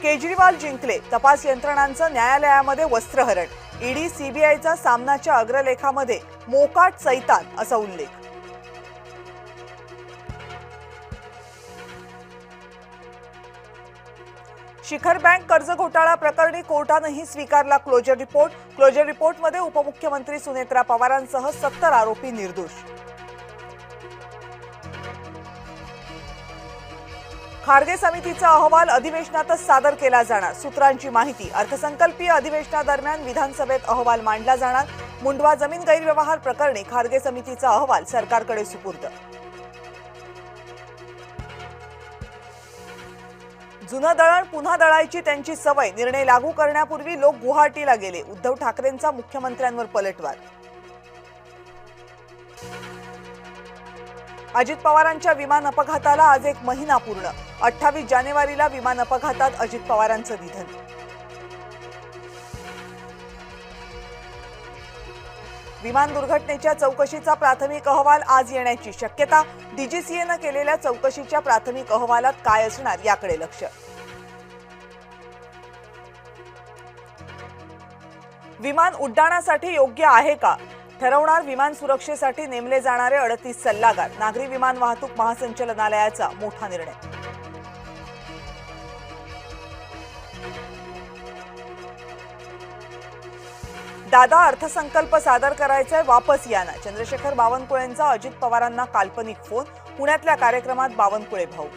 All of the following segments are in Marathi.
केजरीवाल जिंकले, तपास यंत्रणांचं न्यायालयामध्ये वस्त्रहरण। ईडी सीबीआयचा सामनाच्या अग्रलेखामध्ये मोकाट सैतान असा उल्लेख। शिखर बँक कर्ज घोटाळा प्रकरणी कोर्टानेही स्वीकारला क्लोजर रिपोर्ट। क्लोजर रिपोर्टमध्ये उपमुख्यमंत्री सुनेत्रा पवारांसह 70 आरोपी निर्दोष। खारगे समितीचा अहवाल अधिवेशनातच सादर केला जाणार, सूत्रांची माहिती। अर्थसंकल्पीय अधिवेशनादरम्यान विधानसभेत अहवाल मांडला जाणार। मुंडवा जमीन गैरव्यवहार प्रकरणी खारगे समितीचा अहवाल सरकारकडे सुपूर्द। जुनं दळण पुन्हा दळायची त्यांची सवय, निर्णय लागू करण्यापूर्वी लोक गुवाहाटीला गेले। उद्धव ठाकरेंचा मुख्यमंत्र्यांवर पलटवार। अजित पवारांच्या विमान अपघाताला आज 1 महिना पूर्ण। 28 जानेवारीला विमान अपघातात अजित पवारांचं निधन। विमान दुर्घटनेच्या चौकशीचा प्राथमिक अहवाल आज येण्याची शक्यता। डीजीसीएनं केलेल्या चौकशीच्या प्राथमिक अहवालात काय असणार याकडे लक्ष। विमान उड्डाणासाठी योग्य आहे का, ठरवणार विमान सुरक्षेसाठी नेमले जाणारे 38 सल्लागार। नागरी विमान वाहतूक महासंचालनालयाचा मोठा निर्णय। दादा अर्थसंकल्प सादर करायचाय, वापस या ना। चंद्रशेखर बावनकुळेंचा अजित पवारांना काल्पनिक फोन। पुण्यातल्या कार्यक्रमात बावनकुळे भाऊ।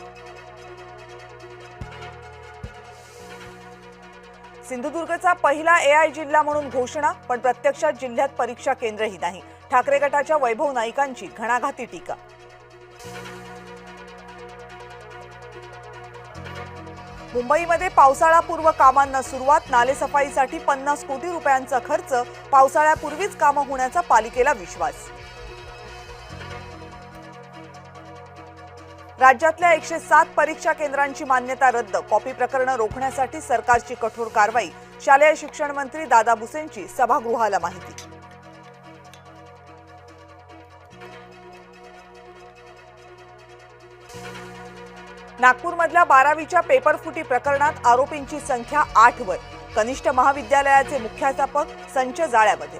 सिंधुदुर्गचा पहिला एआय जिल्हा म्हणून घोषणा, पण प्रत्यक्षात जिल्ह्यात परीक्षा केंद्रही नाही। ठाकरे गटाच्या वैभव नाईकांची घणाघाती टीका। मुंबईमध्ये पावसाळापूर्व कामांना सुरुवात, नालेसफाईसाठी 50 कोटी रुपयांचा खर्च। पावसाळ्यापूर्वीच कामं होण्याचा पालिकेला विश्वास। राज्यातल्या 107 परीक्षा केंद्रांची मान्यता रद्द, कॉपी प्रकरणं रोखण्यासाठी सरकारची कठोर कारवाई। शालेय शिक्षण मंत्री दादा भुसेंची सभागृहाला माहिती। नागपूरमधल्या 12वीच्या पेपरफुटी प्रकरणात आरोपींची संख्या 8 वर। कनिष्ठ महाविद्यालयाचे मुख्याध्यापक संच जाळ्यामध्ये।